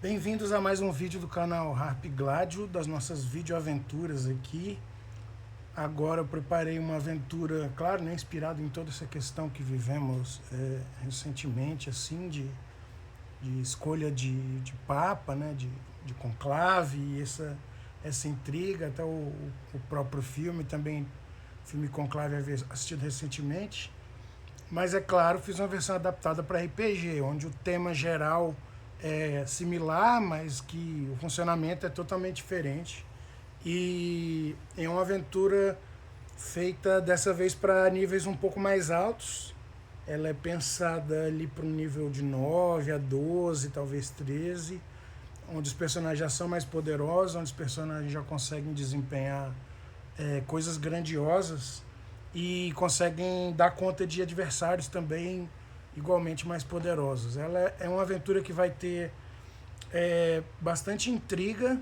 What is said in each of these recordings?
Bem-vindos a mais um vídeo do canal Harp Gladio, das nossas videoaventuras aqui. Agora eu preparei uma aventura, claro, né, inspirada em toda essa questão que vivemos recentemente, assim, de escolha de papa, né, de conclave, e essa intriga, até o próprio filme também, filme Conclave assistido recentemente. Mas é claro, fiz uma versão adaptada para RPG, onde o tema geral é similar, mas que o funcionamento é totalmente diferente. E é uma aventura feita dessa vez para níveis um pouco mais altos. Ela é pensada ali para um nível de 9 a 12, talvez 13, onde os personagens já são mais poderosos, onde os personagens já conseguem desempenhar coisas grandiosas e conseguem dar conta de adversários também igualmente mais poderosos. Ela é uma aventura que vai ter bastante intriga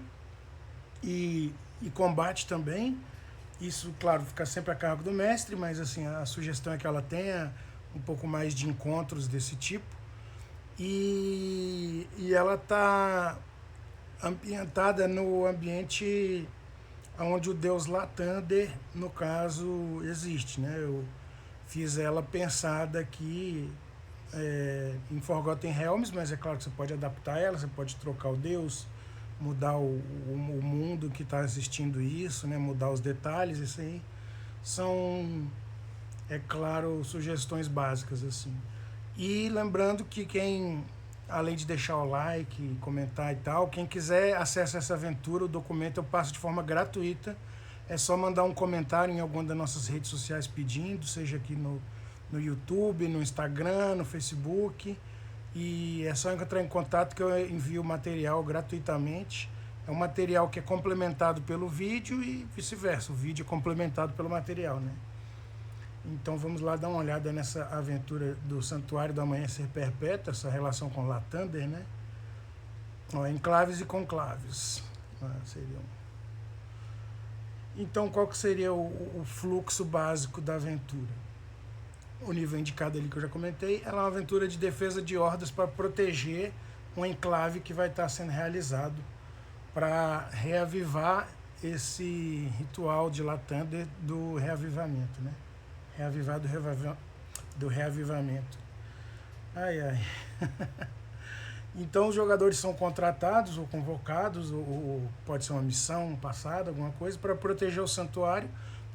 e combate também. Isso, claro, fica sempre a cargo do mestre, mas assim, a sugestão é que ela tenha um pouco mais de encontros desse tipo. E ela está ambientada no ambiente onde o deus Lathander, no caso, existe, né? Eu fiz ela pensada aqui em Forgotten Realms, mas é claro que você pode adaptar ela, você pode trocar o deus, mudar o mundo que está assistindo isso, né? Mudar os detalhes, isso aí são, é claro, sugestões básicas, assim. E lembrando que quem, além de deixar o like, comentar e tal, quem quiser acesso a essa aventura, o documento eu passo de forma gratuita. É só mandar um comentário em alguma das nossas redes sociais pedindo, seja aqui no YouTube, no Instagram, no Facebook. E é só entrar em contato que eu envio o material gratuitamente. É um material que é complementado pelo vídeo e vice-versa. O vídeo é complementado pelo material, né? Então vamos lá dar uma olhada nessa aventura do Santuário do Amanhecer Perpétuo, essa relação com Lathander, né? Ó, enclaves e conclaves. Seriam. Então qual que seria o fluxo básico da aventura? O nível indicado ali que eu já comentei, ela é uma aventura de defesa de hordas para proteger um enclave que vai estar sendo realizado para reavivar esse ritual de Lathander do reavivamento, né? Reavivar do reavivamento. Ai, ai. Então os jogadores são contratados ou convocados, ou pode ser uma missão passada, alguma coisa, para proteger o santuário,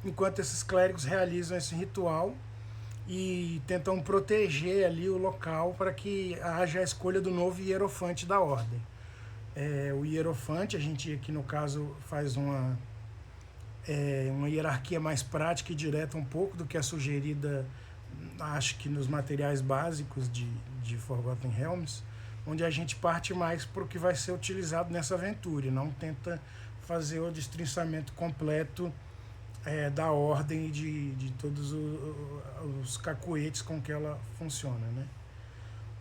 enquanto esses clérigos realizam esse ritual e tentam proteger ali o local para que haja a escolha do novo hierofante da ordem. O hierofante, a gente aqui no caso faz uma hierarquia mais prática e direta um pouco do que é sugerida, acho que nos materiais básicos de Forgotten Realms, onde a gente parte mais para o que vai ser utilizado nessa aventura e não tenta fazer o destrinçamento completo da ordem e de todos os cacuetes com que ela funciona, né?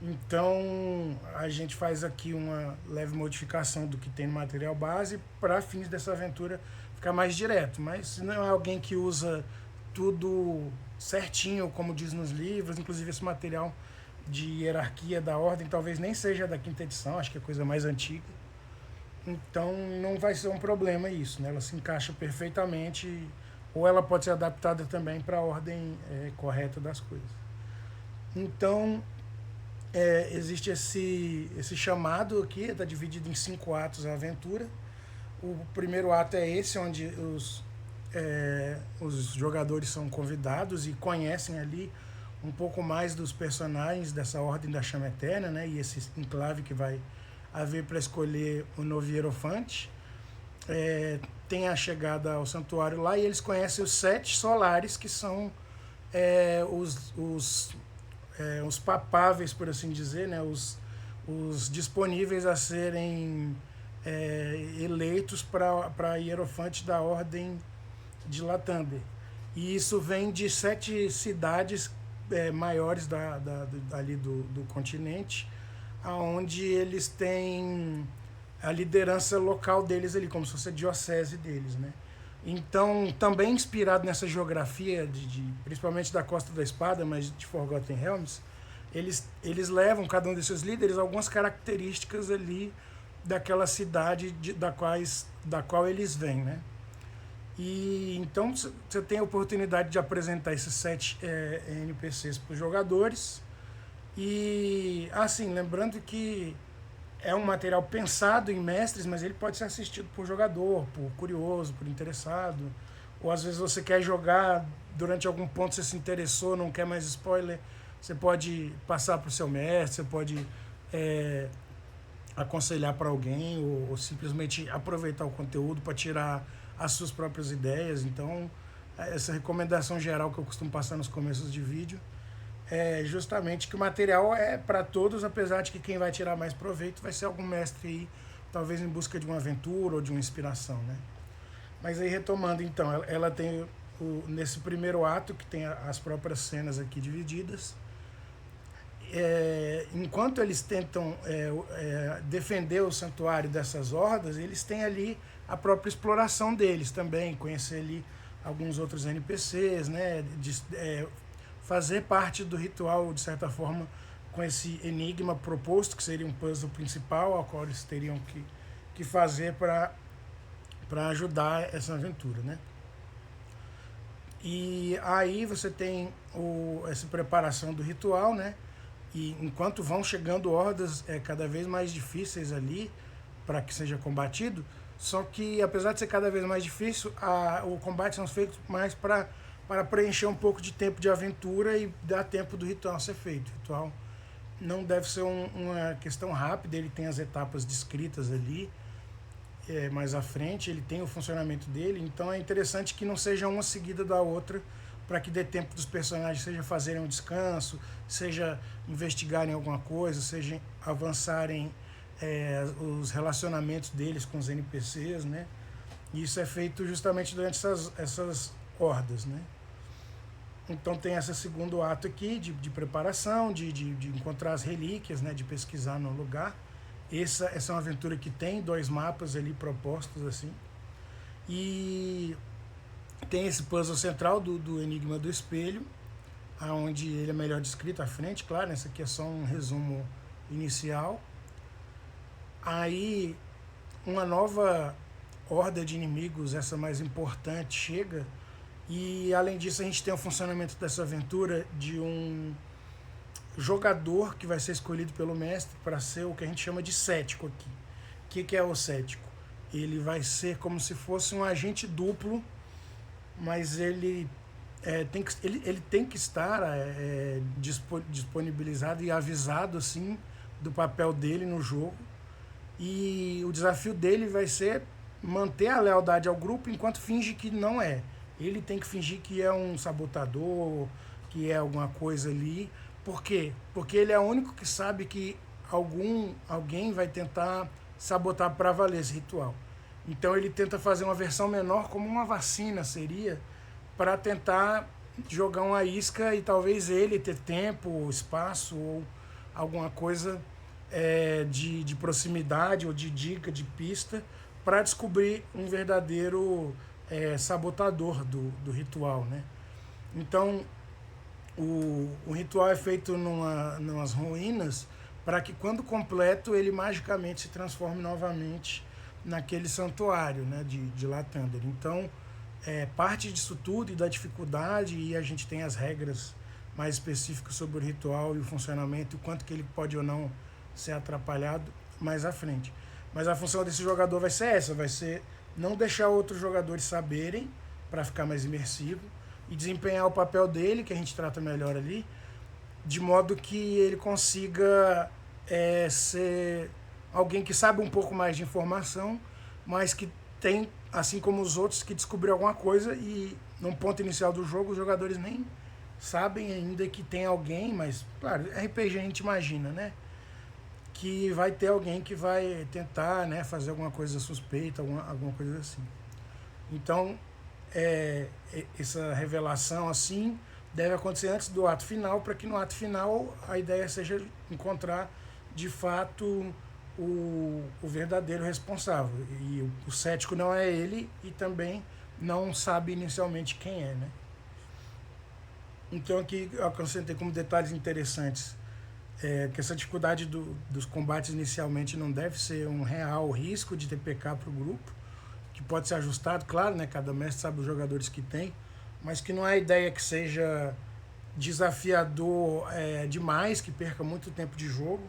Então a gente faz aqui uma leve modificação do que tem no material base para fins dessa aventura ficar mais direto, mas se não é alguém que usa tudo certinho, como diz nos livros, inclusive esse material de hierarquia da ordem talvez nem seja da quinta edição, acho que é coisa mais antiga. Então não vai ser um problema isso, né? Ela se encaixa perfeitamente, ou ela pode ser adaptada também para a ordem correta das coisas. Então existe esse chamado aqui, está dividido em 5 atos a aventura. O primeiro ato é esse, onde os jogadores são convidados e conhecem ali um pouco mais dos personagens dessa Ordem da Chama Eterna, né? E esse enclave que vai haver para escolher o novo hierofante. Tem a chegada ao santuário lá e eles conhecem os 7 solares, que são os papáveis, por assim dizer, né? Os disponíveis a serem eleitos para hierofante da Ordem de Lathander. E isso vem de 7 cidades maiores ali do continente, onde eles têm a liderança local deles ali, como se fosse a diocese deles, né? Então, também inspirado nessa geografia, principalmente da Costa da Espada, mas de Forgotten Realms, eles levam, cada um desses líderes, algumas características ali daquela cidade da qual eles vêm, né? E então você tem a oportunidade de apresentar esses 7 NPCs para os jogadores. E assim, lembrando que é um material pensado em mestres, mas ele pode ser assistido por jogador, por curioso, por interessado. Ou às vezes você quer jogar, durante algum ponto você se interessou, não quer mais spoiler, você pode passar para o seu mestre, você pode aconselhar para alguém, ou simplesmente aproveitar o conteúdo para tirar as suas próprias ideias. Então, essa recomendação geral que eu costumo passar nos começos de vídeo é justamente que o material é para todos, apesar de que quem vai tirar mais proveito vai ser algum mestre aí, talvez em busca de uma aventura ou de uma inspiração, né? Mas aí, retomando, então, ela tem nesse primeiro ato, que tem as próprias cenas aqui divididas, enquanto eles tentam defender o santuário dessas hordas, eles têm ali a própria exploração deles também, conhecer ali alguns outros NPCs, né, fazer parte do ritual, de certa forma, com esse enigma proposto, que seria um puzzle principal, ao qual eles teriam que fazer para ajudar essa aventura, né? E aí você tem essa preparação do ritual, né? E enquanto vão chegando hordas cada vez mais difíceis ali para que seja combatido, só que apesar de ser cada vez mais difícil, o combate são feitos mais para preencher um pouco de tempo de aventura e dar tempo do ritual ser feito. O ritual não deve ser uma questão rápida, ele tem as etapas descritas ali mais à frente, ele tem o funcionamento dele, então é interessante que não seja uma seguida da outra, para que dê tempo dos personagens, seja fazerem um descanso, seja investigarem alguma coisa, seja avançarem os relacionamentos deles com os NPCs, né? E isso é feito justamente durante essas hordas, né? Então tem esse segundo ato aqui de preparação, de encontrar as relíquias, né? De pesquisar no lugar. Essa é uma aventura que tem 2 mapas ali propostos assim. E tem esse puzzle central do Enigma do Espelho, onde ele é melhor descrito à frente, claro, esse aqui é só um resumo inicial. Aí uma nova horda de inimigos, essa mais importante, chega, e além disso a gente tem o funcionamento dessa aventura de um jogador que vai ser escolhido pelo mestre para ser o que a gente chama de cético aqui. O que é o cético? Ele vai ser como se fosse um agente duplo, mas ele tem que estar disponibilizado e avisado assim do papel dele no jogo. E o desafio dele vai ser manter a lealdade ao grupo enquanto finge que não é. Ele tem que fingir que é um sabotador, que é alguma coisa ali. Por quê? Porque ele é o único que sabe que alguém vai tentar sabotar para valer esse ritual. Então ele tenta fazer uma versão menor, como uma vacina seria, para tentar jogar uma isca e talvez ele ter tempo, espaço ou alguma coisa de proximidade ou de dica, de pista, para descobrir um verdadeiro sabotador do ritual, né? Então o ritual é feito numas ruínas para que quando completo ele magicamente se transforme novamente naquele santuário, né, de Lathander. Então parte disso tudo e da dificuldade, e a gente tem as regras mais específicas sobre o ritual e o funcionamento, e o quanto que ele pode ou não ser atrapalhado mais à frente. Mas a função desse jogador vai ser essa, vai ser não deixar outros jogadores saberem, para ficar mais imersivo, e desempenhar o papel dele, que a gente trata melhor ali, de modo que ele consiga ser alguém que sabe um pouco mais de informação, mas que tem, assim como os outros, que descobriu alguma coisa, e no ponto inicial do jogo os jogadores nem sabem ainda que tem alguém, mas, claro, RPG a gente imagina, né? Que vai ter alguém que vai tentar, né, fazer alguma coisa suspeita, alguma coisa assim. Então, essa revelação assim deve acontecer antes do ato final, para que no ato final a ideia seja encontrar de fato o verdadeiro responsável. E o cético não é ele, e também não sabe inicialmente quem é, né? Então aqui eu acrescentei como detalhes interessantes que essa dificuldade dos combates inicialmente não deve ser um real risco de TPK para o grupo, que pode ser ajustado, claro, né? Cada mestre sabe os jogadores que tem, mas que não é a ideia que seja desafiador demais, que perca muito tempo de jogo.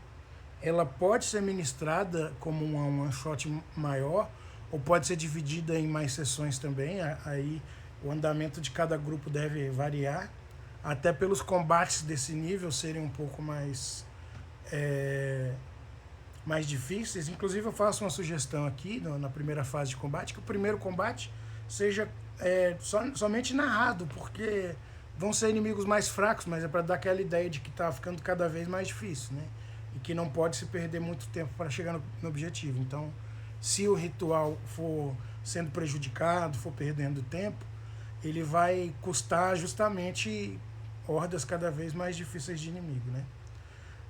Ela pode ser ministrada como um one shot maior, ou pode ser dividida em mais sessões também. Aí o andamento de cada grupo deve variar, até pelos combates desse nível serem um pouco mais difíceis. Inclusive eu faço uma sugestão aqui na primeira fase de combate, que o primeiro combate seja somente narrado, porque vão ser inimigos mais fracos, mas é para dar aquela ideia de que está ficando cada vez mais difícil, né? E que não pode se perder muito tempo para chegar no objetivo. Então, se o ritual for sendo prejudicado, for perdendo tempo, ele vai custar justamente hordas cada vez mais difíceis de inimigo, né?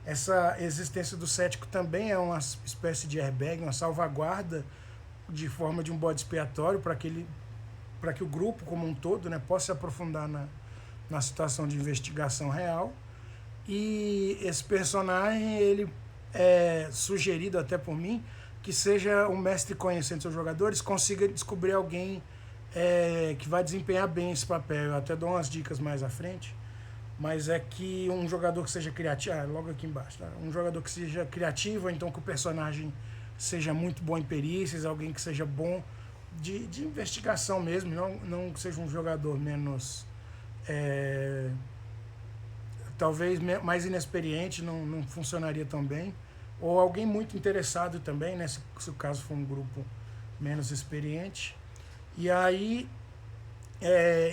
Essa existência do cético também é uma espécie de airbag, uma salvaguarda de forma de um bode expiatório para que o grupo como um todo, né, possa se aprofundar na situação de investigação real. E esse personagem, ele é sugerido até por mim que seja um mestre conhecendo seus jogadores, consiga descobrir alguém que vai desempenhar bem esse papel. Eu até dou umas dicas mais à frente, mas é que um jogador que seja criativo, logo aqui embaixo, tá? Um jogador que seja criativo, então que o personagem seja muito bom em perícias, alguém que seja bom de investigação mesmo, não que seja um jogador menos talvez mais inexperiente, não funcionaria tão bem, ou alguém muito interessado também, né, se o caso for um grupo menos experiente. E aí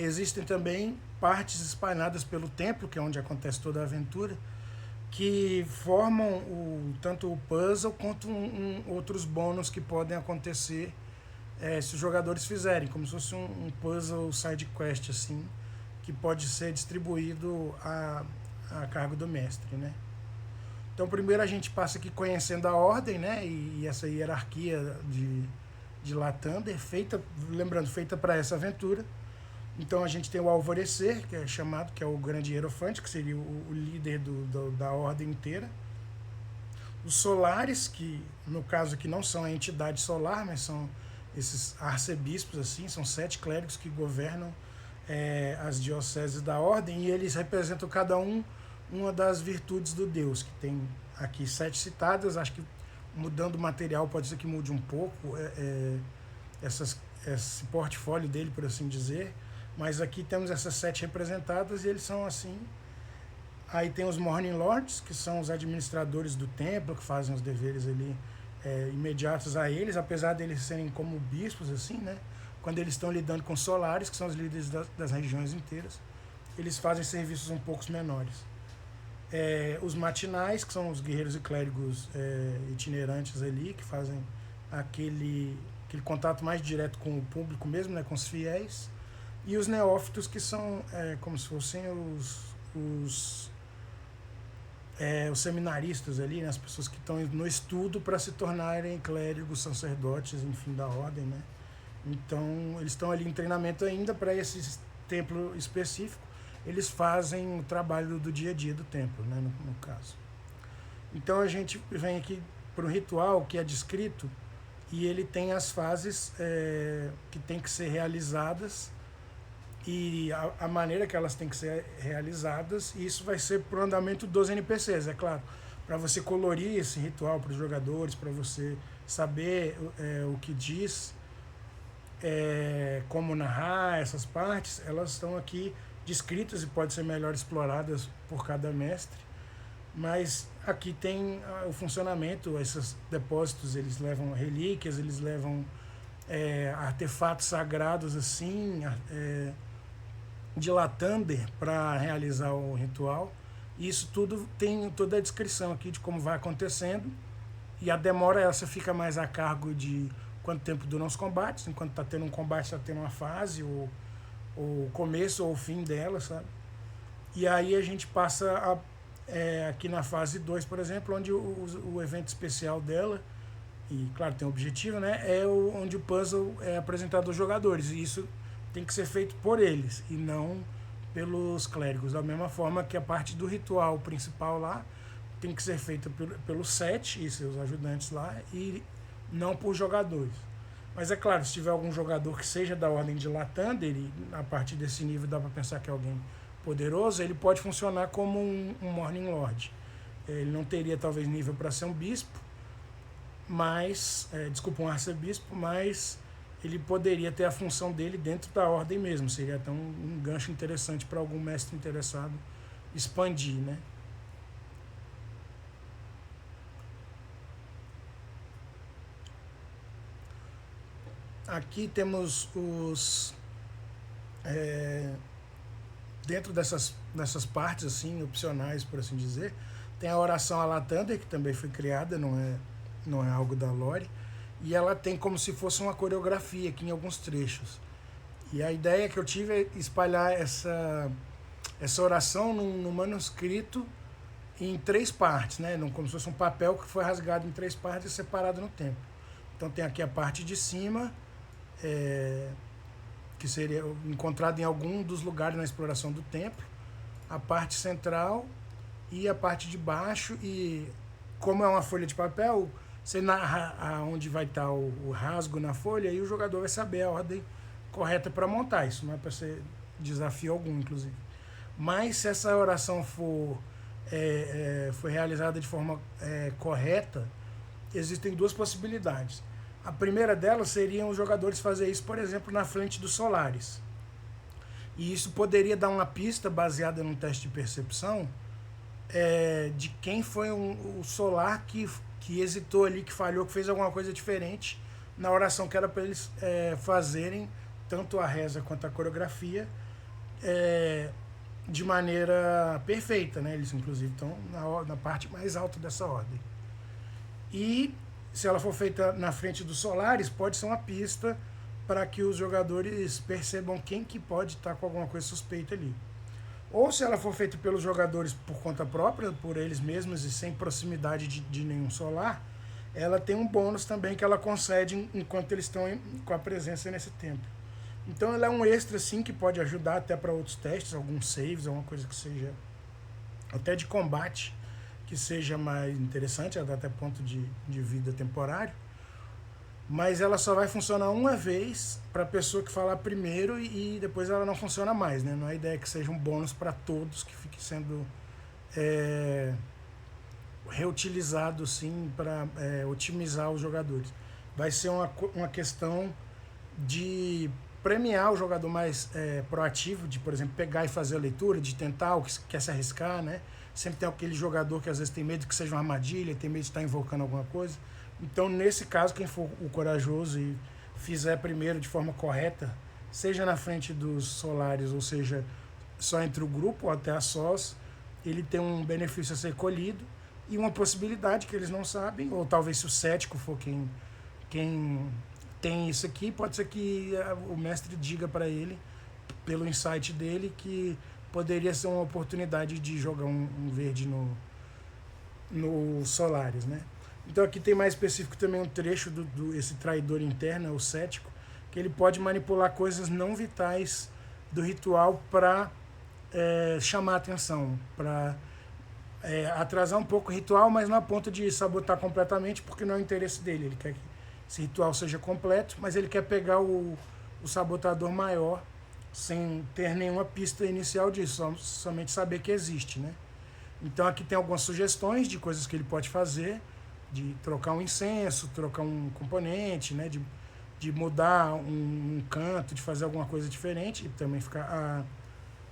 existem também partes espalhadas pelo templo, que é onde acontece toda a aventura, que formam tanto o puzzle quanto outros bônus que podem acontecer se os jogadores fizerem, como se fosse um puzzle side quest, assim, que pode ser distribuído a cargo do mestre, né? Então, primeiro a gente passa aqui conhecendo a ordem, né? E essa hierarquia de Lathander, feita para essa aventura. Então a gente tem o Alvorecer, que é chamado, que é o grande hierofante, que seria o líder da ordem inteira. Os Solares, que no caso aqui não são a entidade solar, mas são esses arcebispos, assim, são 7 clérigos que governam as dioceses da ordem, e eles representam cada uma das virtudes do Deus, que tem aqui 7 citadas. Acho que mudando o material pode ser que mude um pouco esse portfólio dele, por assim dizer, mas aqui temos essas 7 representadas e eles são assim. Aí tem os Morning Lords, que são os administradores do templo, que fazem os deveres ali imediatos a eles, apesar deles serem como bispos, assim, né? Quando eles estão lidando com Solares, que são os líderes das regiões inteiras, eles fazem serviços um pouco menores. Os Matinais, que são os guerreiros e clérigos itinerantes ali, que fazem aquele contato mais direto com o público mesmo, né, com os fiéis. E os Neófitos, que são como se fossem os seminaristas ali, né, as pessoas que estão no estudo para se tornarem clérigos, sacerdotes, enfim, da ordem, né? Então, eles estão ali em treinamento ainda para esse templo específico. Eles fazem o trabalho do dia a dia do templo, né, no caso. Então, a gente vem aqui para o ritual que é descrito, e ele tem as fases que tem que ser realizadas e a maneira que elas têm que ser realizadas, e isso vai ser por andamento dos NPCs, é claro, para você colorir esse ritual para os jogadores, para você saber o que diz, como narrar essas partes. Elas estão aqui descritas e podem ser melhor exploradas por cada mestre, mas aqui tem o funcionamento. Esses depósitos, eles levam relíquias, eles levam artefatos sagrados, assim, de Lathander, para realizar o ritual. E isso tudo tem toda a descrição aqui de como vai acontecendo, e a demora essa fica mais a cargo de quanto tempo duram os combates. Enquanto está tendo um combate, está tendo uma fase, ou o começo ou o fim dela, sabe? E aí a gente passa aqui na fase 2, por exemplo, onde o evento especial dela, e claro, tem um objetivo, né? Onde o puzzle é apresentado aos jogadores, e isso tem que ser feito por eles e não pelos clérigos. Da mesma forma que a parte do ritual principal lá tem que ser feita pelo set e seus ajudantes lá e não por jogadores. Mas é claro, se tiver algum jogador que seja da ordem de Lathander, e a partir desse nível dá para pensar que é alguém poderoso, ele pode funcionar como um Morning Lord. Ele não teria talvez nível para ser um bispo, mas, desculpa, um arcebispo, mas ele poderia ter a função dele dentro da ordem mesmo. Seria até um gancho interessante para algum mestre interessado expandir, né? Aqui temos os... dentro dessas partes assim opcionais, por assim dizer, tem a oração a Lathander, que também foi criada, não é algo da lore, e ela tem como se fosse uma coreografia aqui em alguns trechos. E a ideia que eu tive é espalhar essa oração no manuscrito em 3 partes, né? Como se fosse um papel que foi rasgado em 3 partes e separado no tempo. Então tem aqui a parte de cima, que seria encontrado em algum dos lugares na exploração do templo, a parte central e a parte de baixo. E como é uma folha de papel, você narra aonde vai estar o rasgo na folha e o jogador vai saber a ordem correta para montar. Isso não é para ser desafio algum, inclusive. Mas se essa oração foi realizada de forma correta, existem 2 possibilidades. A primeira delas seriam os jogadores fazer isso, por exemplo, na frente dos Solares. E isso poderia dar uma pista baseada num teste de percepção de quem foi o Solar que hesitou ali, que falhou, que fez alguma coisa diferente na oração que era para eles fazerem, tanto a reza quanto a coreografia, de maneira perfeita, né? Eles, inclusive, estão na parte mais alta dessa ordem. E se ela for feita na frente dos Solares, pode ser uma pista para que os jogadores percebam quem que pode estar com alguma coisa suspeita ali. Ou se ela for feita pelos jogadores por conta própria, por eles mesmos e sem proximidade de nenhum Solar, ela tem um bônus também que ela concede enquanto eles estão com a presença nesse tempo. Então ela é um extra sim que pode ajudar até para outros testes, alguns saves, alguma coisa que seja até de combate, que seja mais interessante, ela dá até ponto de vida temporário, mas ela só vai funcionar uma vez para a pessoa que falar primeiro e depois ela não funciona mais, né? Não é a ideia que seja um bônus para todos, que fique sendo reutilizado sim para otimizar os jogadores. Vai ser uma questão de premiar o jogador mais proativo, de, por exemplo, pegar e fazer a leitura, de tentar, o que quer se arriscar, né? Sempre tem aquele jogador que às vezes tem medo que seja uma armadilha, tem medo de estar invocando alguma coisa. Então, nesse caso, quem for o corajoso e fizer primeiro de forma correta, seja na frente dos Solares, ou seja, só entre o grupo ou até a sós, ele tem um benefício a ser colhido e uma possibilidade que eles não sabem, ou talvez se o cético for quem tem isso aqui, pode ser que o mestre diga para ele, pelo insight dele, que poderia ser uma oportunidade de jogar um verde no Solaris, né? Então aqui tem mais específico também um trecho esse traidor interno, o cético, que ele pode manipular coisas não vitais do ritual para chamar a atenção, para atrasar um pouco o ritual, mas não a ponto de sabotar completamente, porque não é o interesse dele. Ele quer que esse ritual seja completo, mas ele quer pegar o sabotador maior sem ter nenhuma pista inicial disso, somente saber que existe, né? Então aqui tem algumas sugestões de coisas que ele pode fazer, de trocar um incenso, trocar um componente, né? De mudar um canto, de fazer alguma coisa diferente, e também ficar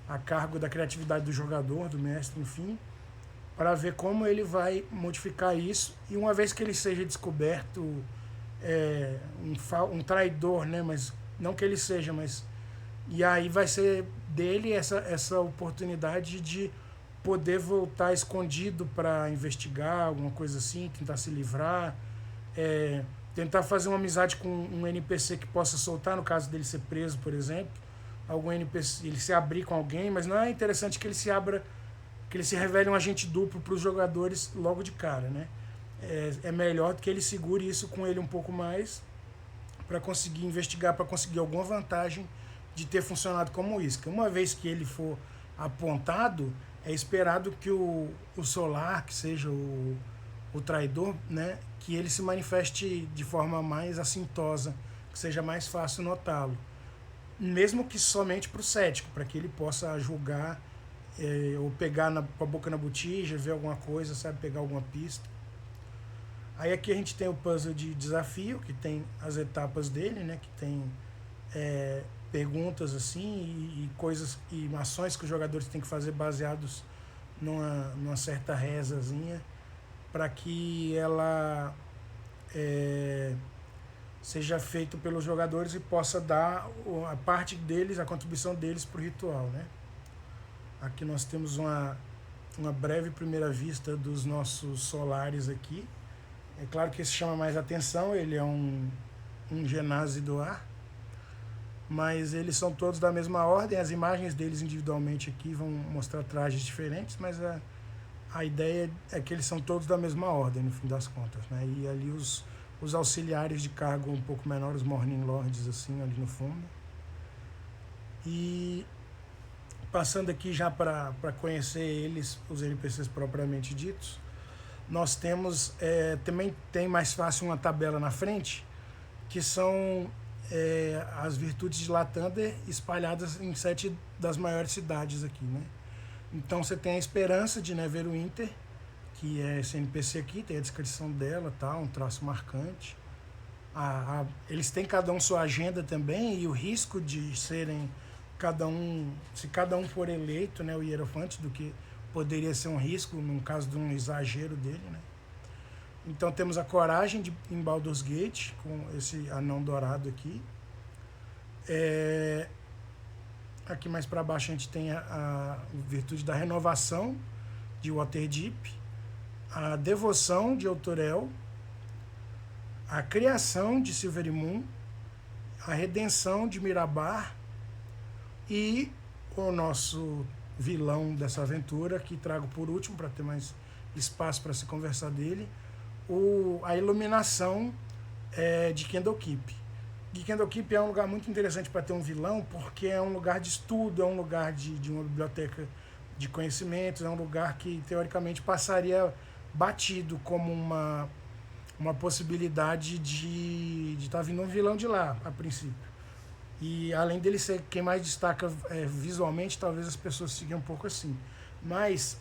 a cargo da criatividade do jogador, do mestre, enfim, para ver como ele vai modificar isso. E uma vez que ele seja descoberto um traidor, né? Mas não que ele seja, mas... E aí vai ser dele essa oportunidade de poder voltar escondido para investigar, alguma coisa assim, tentar se livrar, tentar fazer uma amizade com um NPC que possa soltar, no caso dele ser preso, por exemplo, algum NPC, ele se abrir com alguém, mas não é interessante que ele se abra, que ele se revele um agente duplo para os jogadores logo de cara, né? É melhor que ele segure isso com ele um pouco mais para conseguir investigar, para conseguir alguma vantagem de ter funcionado como isca. Uma vez que ele for apontado, é esperado que o solar, que seja o traidor, né, que ele se manifeste de forma mais assintosa, que seja mais fácil notá-lo. Mesmo que somente para o cético, para que ele possa julgar ou pegar com a boca na botija, ver alguma coisa, sabe, pegar alguma pista. Aí aqui a gente tem o puzzle de desafio, que tem as etapas dele, né, que tem perguntas assim e coisas e ações que os jogadores têm que fazer baseados numa certa rezazinha para que ela seja feito pelos jogadores e possa dar a parte deles, a contribuição deles para o ritual, né? Aqui nós temos uma breve primeira vista dos nossos solares aqui. É claro que esse chama mais atenção, ele é um Genasi do ar, mas eles são todos da mesma ordem. As imagens deles individualmente aqui vão mostrar trajes diferentes, mas a ideia é que eles são todos da mesma ordem, no fim das contas, né? E ali os auxiliares de cargo um pouco menores, os Morning Lords, assim, ali no fundo. E passando aqui já para conhecer eles, os NPCs propriamente ditos, nós temos, também tem mais fácil uma tabela na frente, que são as virtudes de Lathander espalhadas em 7 das maiores cidades aqui, né? Então você tem a esperança de Neverwinter, que é esse NPC aqui, tem a descrição dela, tá, um traço marcante. Eles têm cada um sua agenda também, e o risco de serem se cada um for eleito, né, o hierofante, do que poderia ser um risco no caso de um exagero dele, né? Então temos a coragem em Baldur's Gate, com esse anão dourado aqui. Aqui mais para baixo a gente tem a virtude da renovação de Waterdeep, a devoção de Autorel, a criação de Silverymoon, a redenção de Mirabar e o nosso vilão dessa aventura, que trago por último para ter mais espaço para se conversar dele, a iluminação de Candlekeep. E Candlekeep é um lugar muito interessante para ter um vilão, porque é um lugar de estudo, é um lugar de uma biblioteca de conhecimentos, é um lugar que teoricamente passaria batido como uma possibilidade de estar vindo um vilão de lá, a princípio. E além dele ser quem mais destaca visualmente, talvez as pessoas sigam um pouco assim. Mas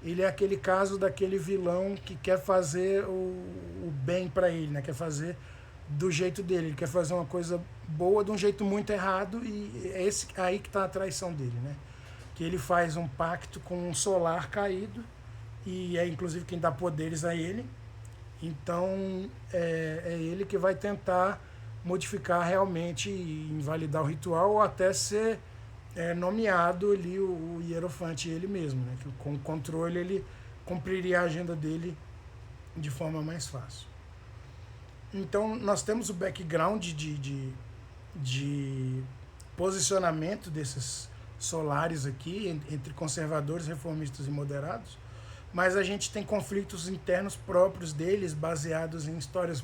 ele é aquele caso daquele vilão que quer fazer o bem para ele, né? Quer fazer do jeito dele, ele quer fazer uma coisa boa de um jeito muito errado, e é aí que está a traição dele, né? Que ele faz um pacto com um solar caído, e é inclusive quem dá poderes a ele. Então é ele que vai tentar modificar realmente e invalidar o ritual, ou até ser nomeado ali o hierofante ele mesmo, né? Que com o controle ele cumpriria a agenda dele de forma mais fácil. Então nós temos o background de posicionamento desses solares aqui entre conservadores, reformistas e moderados, mas a gente tem conflitos internos próprios deles, baseados em histórias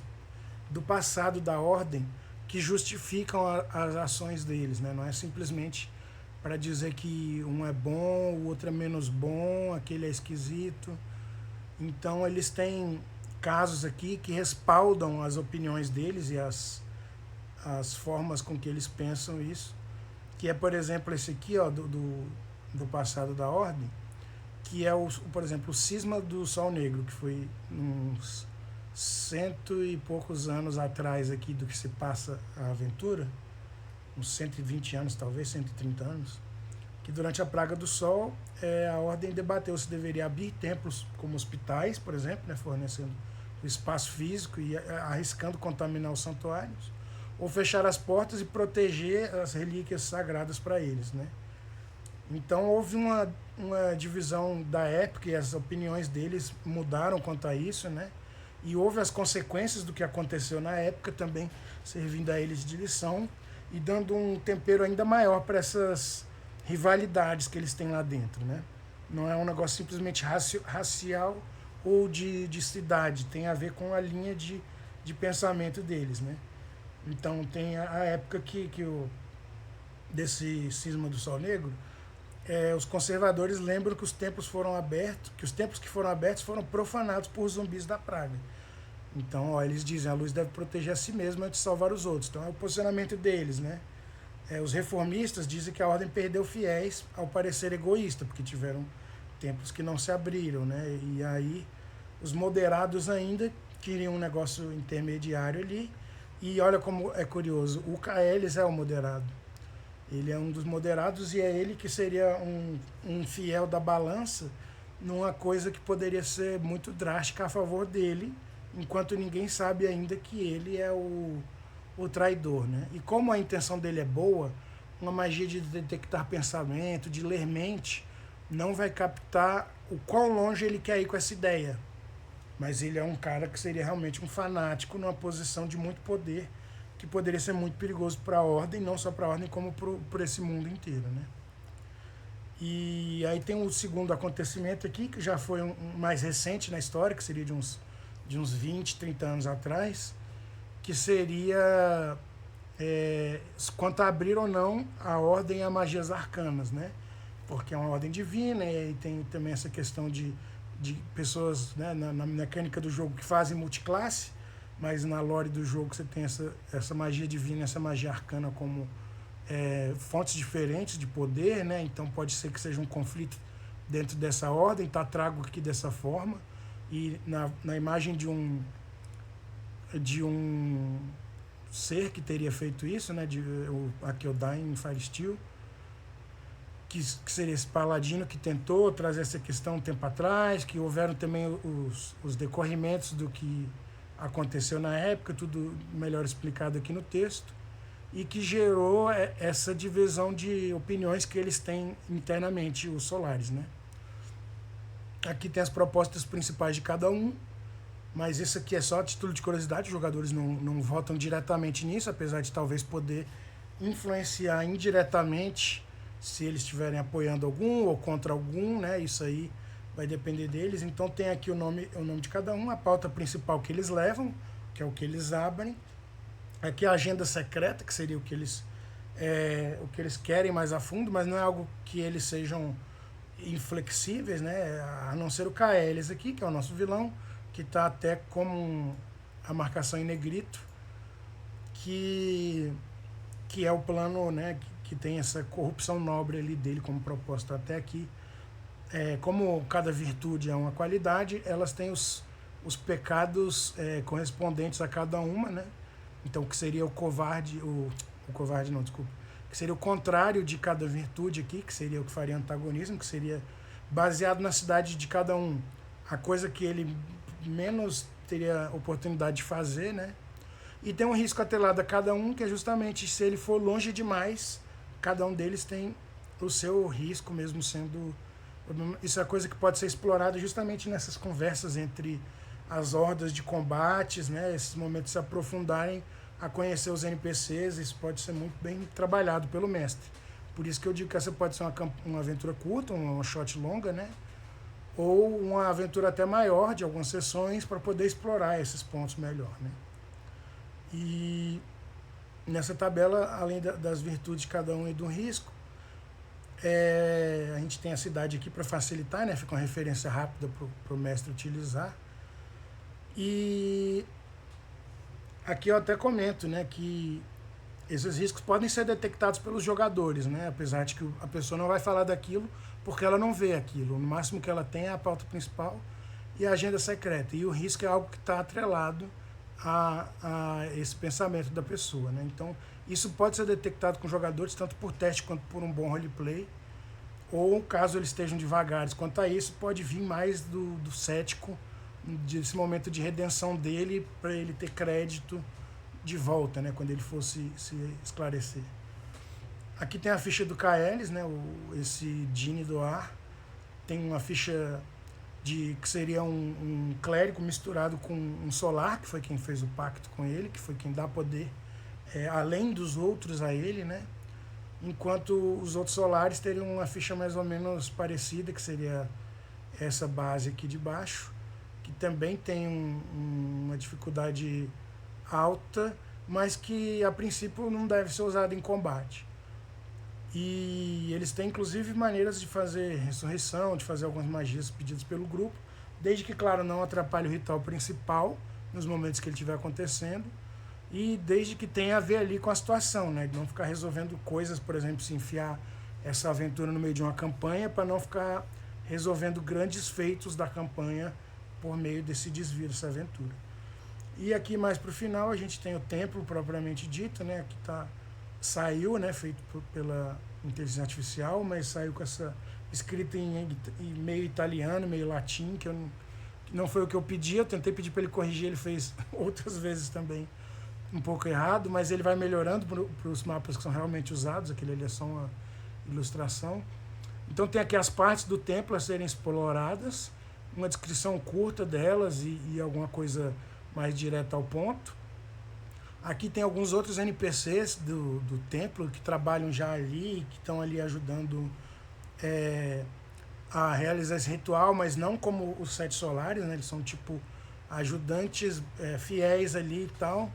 do passado da ordem, que justificam as ações deles, né? Não é simplesmente para dizer que um é bom, o outro é menos bom, aquele é esquisito. Então eles têm casos aqui que respaldam as opiniões deles e as formas com que eles pensam isso, que é, por exemplo, esse aqui, ó, do passado da ordem, que é, por exemplo, o cisma do Sol Negro, que foi uns 100 e poucos anos atrás aqui do que se passa a aventura, uns 120 anos, talvez 130 anos, que durante a Praga do Sol a ordem debateu se deveria abrir templos como hospitais, por exemplo, né, fornecendo o espaço físico e arriscando contaminar os santuários, ou fechar as portas e proteger as relíquias sagradas para eles, né? Então houve uma divisão da época, e as opiniões deles mudaram quanto a isso, né? E houve as consequências do que aconteceu na época também, servindo a eles de lição e dando um tempero ainda maior para essas rivalidades que eles têm lá dentro, né? Não é um negócio simplesmente racial ou de cidade, tem a ver com a linha de pensamento deles, né? Então tem a época desse cisma do Sol Negro, os conservadores lembram que os templos foram abertos, que os templos que foram abertos foram profanados por zumbis da praga. Então, ó, eles dizem, a luz deve proteger a si mesma antes de salvar os outros. Então é o posicionamento deles, né? Os reformistas dizem que a ordem perdeu fiéis ao parecer egoísta, porque tiveram templos que não se abriram, né? E aí os moderados ainda queriam um negócio intermediário ali. E olha como é curioso, o Caelis é o moderado. Ele é um dos moderados e é ele que seria um fiel da balança numa coisa que poderia ser muito drástica a favor dele, enquanto ninguém sabe ainda que ele é o traidor, né? E como a intenção dele é boa, uma magia de detectar pensamento, de ler mente, não vai captar o quão longe ele quer ir com essa ideia. Mas ele é um cara que seria realmente um fanático numa posição de muito poder, que poderia ser muito perigoso para a ordem, não só para a ordem, como por esse mundo inteiro, né? E aí tem o segundo acontecimento aqui, que já foi mais recente na história, que seria de uns 20, 30 anos atrás, que seria quanto a abrir ou não a ordem a magias arcanas, né? Porque é uma ordem divina e aí tem também essa questão de pessoas, né, na mecânica do jogo que fazem multiclasse, mas na lore do jogo você tem essa magia divina, essa magia arcana como fontes diferentes de poder, né? Então pode ser que seja um conflito dentro dessa ordem, tá? Trago aqui dessa forma e na imagem de um ser que teria feito isso, né? O Akeldine em Firesteel, que seria esse paladino que tentou trazer essa questão um tempo atrás, que houveram também os decorrimentos do que aconteceu na época, tudo melhor explicado aqui no texto, e que gerou essa divisão de opiniões que eles têm internamente, os Solares, né? Aqui tem as propostas principais de cada um, mas isso aqui é só a título de curiosidade, os jogadores não votam diretamente nisso, apesar de talvez poder influenciar indiretamente se eles estiverem apoiando algum ou contra algum, né? Isso aí vai depender deles. Então tem aqui o nome de cada um, a pauta principal que eles levam, que é o que eles abrem. Aqui a agenda secreta, que seria o que eles querem mais a fundo, mas não é algo que eles sejam inflexíveis, né? A não ser o Caelis aqui, que é o nosso vilão, que está até como a marcação em negrito, que é o plano, né, que tem essa corrupção nobre ali dele como proposta até aqui. Como cada virtude é uma qualidade, elas têm os pecados correspondentes a cada uma, né? Então, que seria o covarde, o covarde não, desculpa, que seria o contrário de cada virtude aqui, que seria o que faria antagonismo, que seria baseado na cidade de cada um, a coisa que ele menos teria oportunidade de fazer, né? E tem um risco atrelado a cada um, que é justamente se ele for longe demais, cada um deles tem o seu risco, mesmo sendo... Isso é coisa que pode ser explorada justamente nessas conversas entre as hordas de combates, né? Esses momentos se aprofundarem a conhecer os NPCs, isso pode ser muito bem trabalhado pelo mestre. Por isso que eu digo que essa pode ser uma aventura curta, uma shot longa, né? Ou uma aventura até maior, de algumas sessões, para poder explorar esses pontos melhor, né? E nessa tabela, além das virtudes de cada um e do risco, a gente tem a cidade aqui para facilitar, né? Fica uma referência rápida para o mestre utilizar. E aqui eu até comento, né, que esses riscos podem ser detectados pelos jogadores, né? Apesar de que a pessoa não vai falar daquilo porque ela não vê aquilo. No máximo que ela tem é a pauta principal e a agenda secreta. E o risco é algo que está atrelado a esse pensamento da pessoa, né? Então, isso pode ser detectado com jogadores, tanto por teste quanto por um bom roleplay. Ou, caso eles estejam devagares quanto a isso, pode vir mais do cético, desse momento de redenção dele, para ele ter crédito de volta, né? Quando ele fosse se esclarecer. Aqui tem a ficha do Caelis, né? Esse Djinn do ar. Tem uma ficha que seria um clérigo misturado com um solar, que foi quem fez o pacto com ele, que foi quem dá poder além dos outros a ele, né? Enquanto os outros solares teriam uma ficha mais ou menos parecida, que seria essa base aqui de baixo, que também tem uma dificuldade alta, mas que a princípio não deve ser usada em combate. E eles têm inclusive maneiras de fazer ressurreição, de fazer algumas magias pedidas pelo grupo, desde que, claro, não atrapalhe o ritual principal nos momentos que ele estiver acontecendo, e desde que tenha a ver ali com a situação, né? De não ficar resolvendo coisas, por exemplo, se enfiar essa aventura no meio de uma campanha para não ficar resolvendo grandes feitos da campanha por meio desse desvio dessa aventura. E aqui mais para o final a gente tem o templo propriamente dito, né? Aqui saiu, né? Feito pela inteligência artificial, mas saiu com essa escrita em meio italiano, meio latim, que não foi o que eu pedi. Eu tentei pedir para ele corrigir, ele fez outras vezes também um pouco errado, mas ele vai melhorando para os mapas que são realmente usados. Aquele ali é só uma ilustração. Então tem aqui as partes do templo a serem exploradas, uma descrição curta delas e alguma coisa mais direta ao ponto. Aqui tem alguns outros NPCs do templo que trabalham já ali, que estão ali ajudando a realizar esse ritual, mas não como os Sete Solares, né? Eles são tipo ajudantes fiéis ali e tal.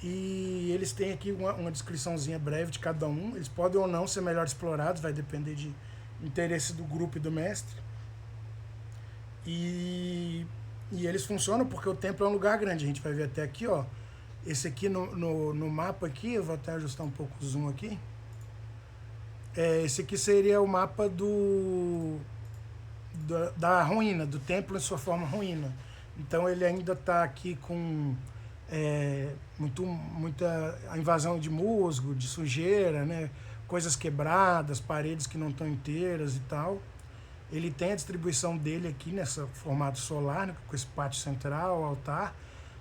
E eles têm aqui uma descriçãozinha breve de cada um. Eles podem ou não ser melhor explorados, vai depender de interesse do grupo e do mestre. E eles funcionam porque o templo é um lugar grande. A gente vai ver até aqui, ó. Esse aqui no mapa aqui, eu vou até ajustar um pouco o zoom aqui. Esse aqui seria o mapa da ruína, do templo em sua forma ruína. Então ele ainda está aqui com muita invasão de musgo, de sujeira, né? Coisas quebradas, paredes que não estão inteiras e tal. Ele tem a distribuição dele aqui nesse formato solar, né? Com esse pátio central, altar,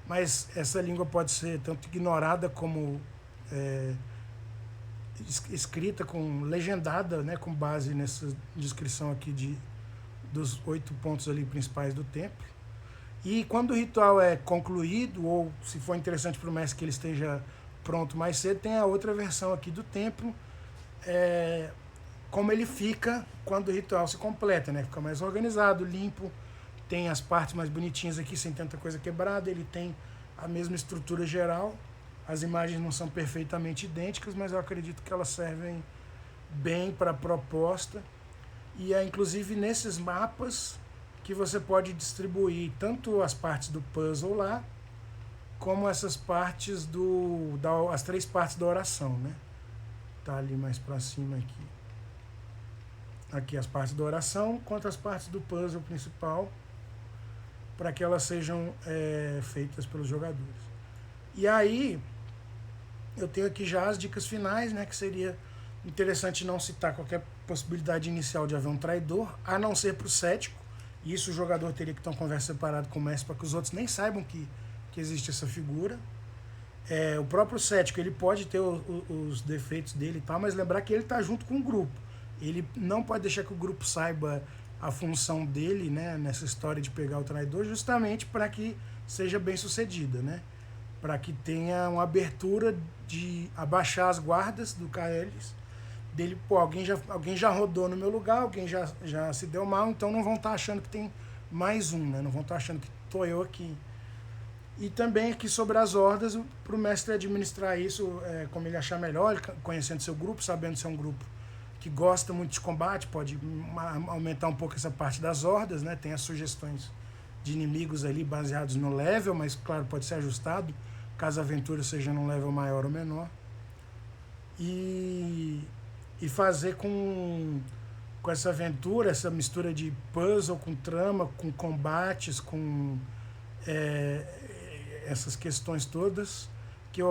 mas essa língua pode ser tanto ignorada como escrita, legendada, né? Com base nessa descrição aqui dos 8 pontos ali principais do templo. E quando o ritual é concluído, ou se for interessante para o mestre que ele esteja pronto mais cedo, tem a outra versão aqui do templo, como ele fica quando o ritual se completa, né? Fica mais organizado, limpo, tem as partes mais bonitinhas aqui, sem tanta coisa quebrada, ele tem a mesma estrutura geral. As imagens não são perfeitamente idênticas, mas eu acredito que elas servem bem para a proposta. E é inclusive nesses mapas que você pode distribuir tanto as partes do puzzle lá, como essas partes as 3 partes da oração, né? Tá ali mais para cima aqui. Aqui as partes da oração, quanto as partes do puzzle principal, para que elas sejam feitas pelos jogadores. E aí, eu tenho aqui já as dicas finais, né? Que seria interessante não citar qualquer possibilidade inicial de haver um traidor, a não ser para o cético. E isso o jogador teria que ter uma conversa separada com o mestre para que os outros nem saibam que existe essa figura. O próprio cético, ele pode ter os defeitos dele e tal, mas lembrar que ele está junto com o grupo. Ele não pode deixar que o grupo saiba a função dele, né, nessa história de pegar o traidor, justamente para que seja bem sucedida, né? Para que tenha uma abertura de abaixar as guardas do Kaelis, dele, alguém já rodou no meu lugar, alguém já se deu mal, então não vão estar achando que tem mais um, né? Não vão estar achando que estou eu aqui. E também aqui sobre as hordas, para o mestre administrar isso como ele achar melhor, conhecendo seu grupo, sabendo se é um grupo que gosta muito de combate, pode aumentar um pouco essa parte das hordas, né? Tem as sugestões de inimigos ali baseados no level, mas claro, pode ser ajustado caso a aventura seja num level maior ou menor. E fazer com essa aventura, essa mistura de puzzle com trama, com combates, com essas questões todas, que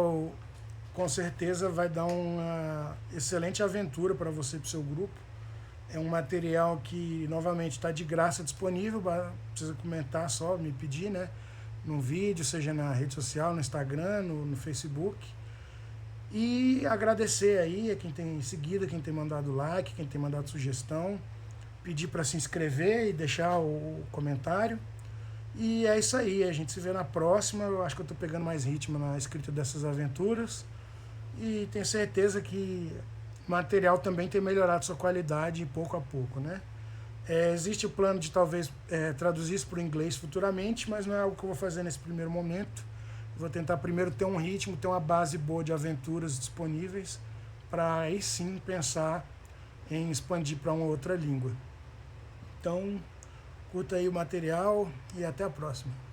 com certeza vai dar uma excelente aventura para você e para o seu grupo. É um material que, novamente, está de graça disponível, precisa comentar só, me pedir, né? No vídeo, seja na rede social, no Instagram, no Facebook. E agradecer aí a quem tem seguido, quem tem mandado like, quem tem mandado sugestão. Pedir para se inscrever e deixar o comentário. E é isso aí, a gente se vê na próxima. Eu acho que eu estou pegando mais ritmo na escrita dessas aventuras. E tenho certeza que o material também tem melhorado sua qualidade pouco a pouco, né? Existe o plano de talvez traduzir isso para o inglês futuramente, mas não é algo que eu vou fazer nesse primeiro momento. Vou tentar primeiro ter um ritmo, ter uma base boa de aventuras disponíveis, para aí sim pensar em expandir para uma outra língua. Então, curta aí o material e até a próxima.